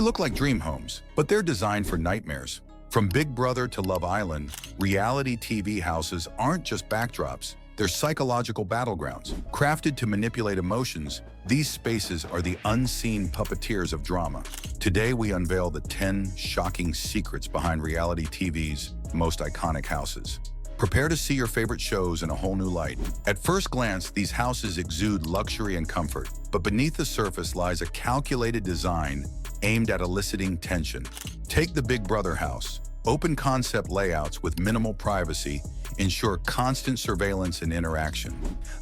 look like dream homes, but they're designed for nightmares. From Big Brother to Love Island, reality TV houses aren't just backdrops. They're psychological battlegrounds. Crafted to manipulate emotions, these spaces are the unseen puppeteers of drama. Today, we unveil the 10 shocking secrets behind reality TV's most iconic houses. Prepare to see your favorite shows in a whole new light. At first glance, these houses exude luxury and comfort, but beneath the surface lies a calculated design aimed at eliciting tension. Take the Big Brother house. Open concept layouts with minimal privacy ensure constant surveillance and interaction.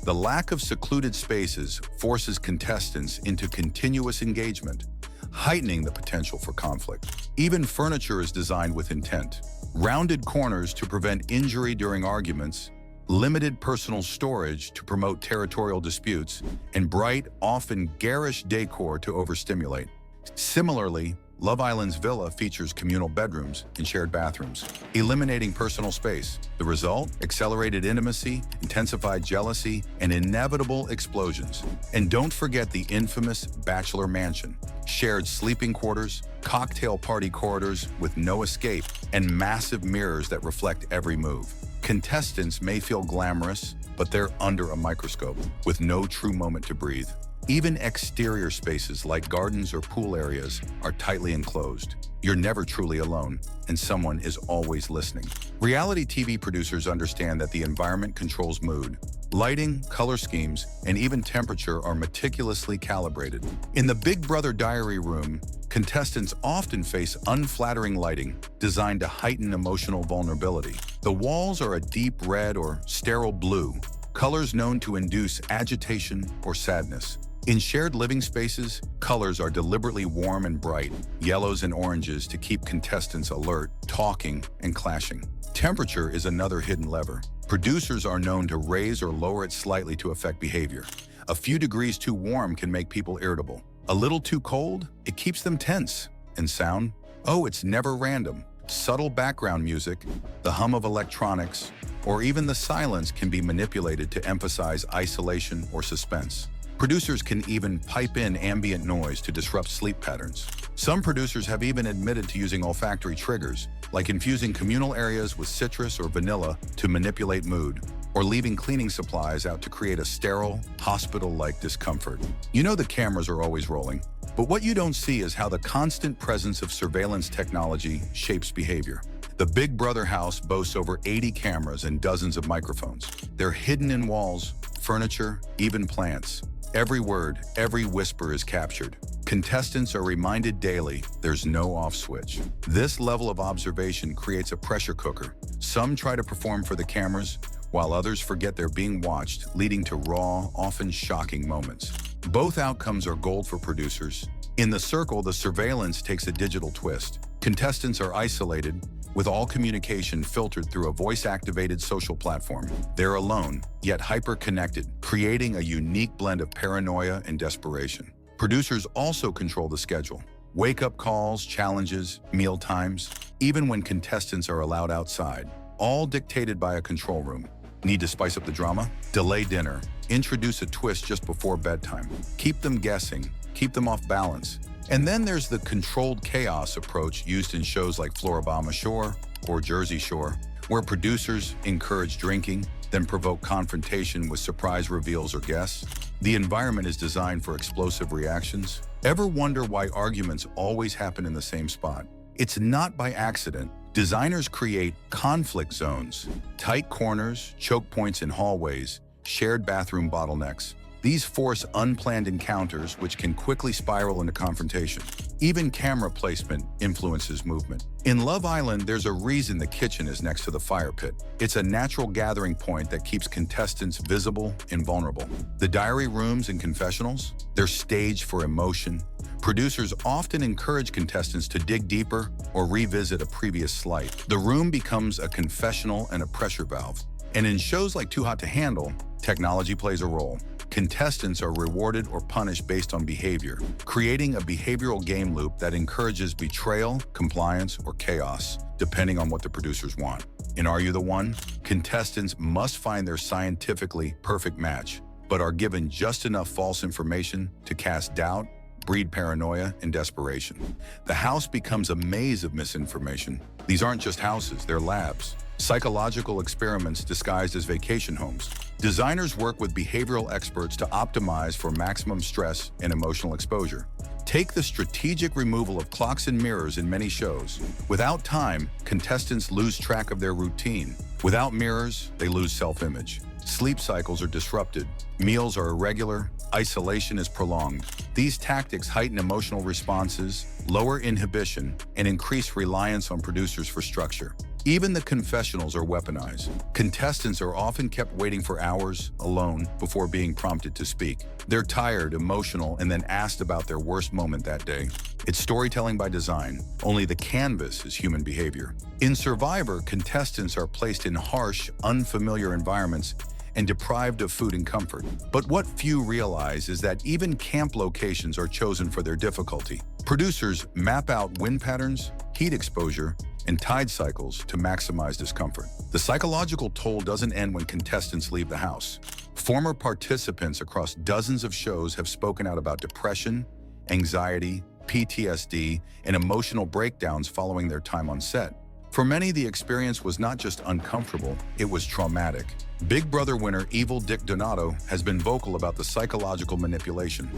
The lack of secluded spaces forces contestants into continuous engagement, heightening the potential for conflict. Even furniture is designed with intent. Rounded corners to prevent injury during arguments, limited personal storage to promote territorial disputes, and bright, often garish decor to overstimulate. Similarly, Love Island's villa features communal bedrooms and shared bathrooms, eliminating personal space. The result? Accelerated intimacy, intensified jealousy, and inevitable explosions. And don't forget the infamous Bachelor Mansion. Shared sleeping quarters, cocktail party corridors with no escape, and massive mirrors that reflect every move. Contestants may feel glamorous, but they're under a microscope, with no true moment to breathe. Even exterior spaces like gardens or pool areas are tightly enclosed. You're never truly alone, and someone is always listening. Reality TV producers understand that the environment controls mood. Lighting, color schemes, and even temperature are meticulously calibrated. In the Big Brother diary room, contestants often face unflattering lighting designed to heighten emotional vulnerability. The walls are a deep red or sterile blue, colors known to induce agitation or sadness. In shared living spaces, colors are deliberately warm and bright, yellows and oranges to keep contestants alert, talking, and clashing. Temperature is another hidden lever. Producers are known to raise or lower it slightly to affect behavior. A few degrees too warm can make people irritable. A little too cold, it keeps them tense. And sound? Oh, it's never random. Subtle background music, the hum of electronics, or even the silence can be manipulated to emphasize isolation or suspense. Producers can even pipe in ambient noise to disrupt sleep patterns. Some producers have even admitted to using olfactory triggers, like infusing communal areas with citrus or vanilla to manipulate mood, or leaving cleaning supplies out to create a sterile, hospital-like discomfort. You know the cameras are always rolling, but what you don't see is how the constant presence of surveillance technology shapes behavior. The Big Brother house boasts over 80 cameras and dozens of microphones. They're hidden in walls, furniture, even plants. Every word, every whisper is captured. Contestants are reminded daily there's no off switch. This level of observation creates a pressure cooker. Some try to perform for the cameras, while others forget they're being watched, leading to raw, often shocking moments. Both outcomes are gold for producers. In The Circle, the surveillance takes a digital twist. Contestants are isolated, with all communication filtered through a voice-activated social platform. They're alone, yet hyper-connected, creating a unique blend of paranoia and desperation. Producers also control the schedule. Wake-up calls, challenges, meal times, even when contestants are allowed outside, all dictated by a control room. Need to spice up the drama? Delay dinner. Introduce a twist just before bedtime. Keep them guessing. Keep them off balance. And then there's the controlled chaos approach used in shows like Floribama Shore or Jersey Shore, where producers encourage drinking, then provoke confrontation with surprise reveals or guests. The environment is designed for explosive reactions. Ever wonder why arguments always happen in the same spot? It's not by accident. Designers create conflict zones, tight corners, choke points in hallways, shared bathroom bottlenecks. These force unplanned encounters which can quickly spiral into confrontation. Even camera placement influences movement. In Love Island, there's a reason the kitchen is next to the fire pit. It's a natural gathering point that keeps contestants visible and vulnerable. The diary rooms and confessionals, they're staged for emotion. Producers often encourage contestants to dig deeper or revisit a previous slight. The room becomes a confessional and a pressure valve. And in shows like Too Hot to Handle, technology plays a role. Contestants are rewarded or punished based on behavior, creating a behavioral game loop that encourages betrayal, compliance, or chaos, depending on what the producers want. In Are You the One? Contestants must find their scientifically perfect match, but are given just enough false information to cast doubt, breed paranoia and desperation. The house becomes a maze of misinformation. These aren't just houses, they're labs. Psychological experiments disguised as vacation homes. Designers work with behavioral experts to optimize for maximum stress and emotional exposure. Take the strategic removal of clocks and mirrors in many shows. Without time, contestants lose track of their routine. Without mirrors, they lose self-image. Sleep cycles are disrupted. Meals are irregular. Isolation is prolonged. These tactics heighten emotional responses, lower inhibition, and increase reliance on producers for structure. Even the confessionals are weaponized. Contestants are often kept waiting for hours, alone, before being prompted to speak. They're tired, emotional, and then asked about their worst moment that day. It's storytelling by design, only the canvas is human behavior. In Survivor, contestants are placed in harsh, unfamiliar environments and deprived of food and comfort. But what few realize is that even camp locations are chosen for their difficulty. Producers map out wind patterns, heat exposure, and tide cycles to maximize discomfort. The psychological toll doesn't end when contestants leave the house. Former participants across dozens of shows have spoken out about depression, anxiety, PTSD, and emotional breakdowns following their time on set. For many, the experience was not just uncomfortable, it was traumatic. Big Brother winner Evil Dick Donato has been vocal about the psychological manipulation.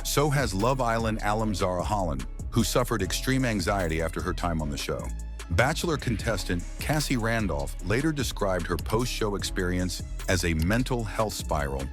So has Love Island alum Zara Holland, who suffered extreme anxiety after her time on the show. Bachelor contestant Cassie Randolph later described her post-show experience as a mental health spiral,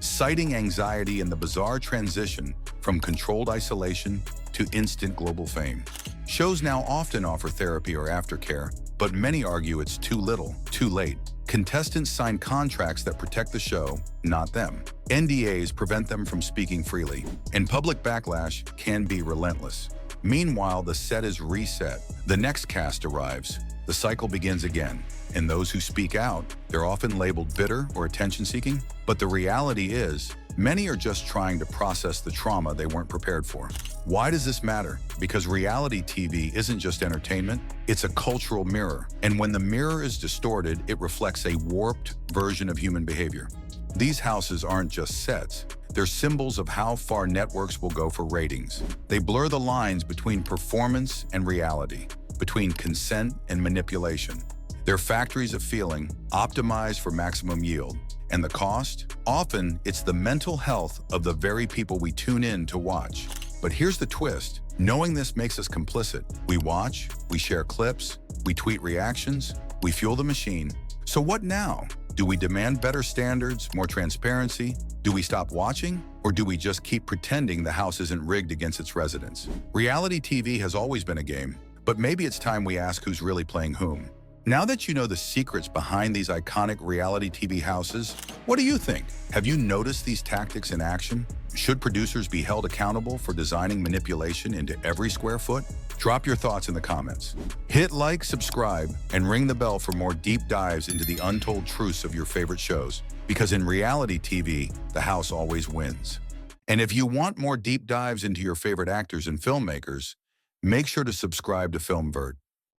citing anxiety and the bizarre transition from controlled isolation to instant global fame. Shows now often offer therapy or aftercare, but many argue it's too little, too late. Contestants sign contracts that protect the show, not them. NDAs prevent them from speaking freely, and public backlash can be relentless. Meanwhile, the set is reset. The next cast arrives. The cycle begins again. And those who speak out, they're often labeled bitter or attention-seeking. But the reality is, many are just trying to process the trauma they weren't prepared for. Why does this matter? Because reality TV isn't just entertainment, it's a cultural mirror. And when the mirror is distorted, it reflects a warped version of human behavior. These houses aren't just sets. They're symbols of how far networks will go for ratings. They blur the lines between performance and reality, between consent and manipulation. They're factories of feeling, optimized for maximum yield. And the cost? Often, it's the mental health of the very people we tune in to watch. But here's the twist. Knowing this makes us complicit. We watch, we share clips, we tweet reactions, we fuel the machine. So what now? Do we demand better standards, more transparency? Do we stop watching? Or do we just keep pretending the house isn't rigged against its residents? Reality TV has always been a game, but maybe it's time we ask who's really playing whom. Now that you know the secrets behind these iconic reality TV houses, what do you think? Have you noticed these tactics in action? Should producers be held accountable for designing manipulation into every square foot? Drop your thoughts in the comments. Hit like, subscribe, and ring the bell for more deep dives into the untold truths of your favorite shows. Because in reality TV, the house always wins. And if you want more deep dives into your favorite actors and filmmakers, make sure to subscribe to FilmVert.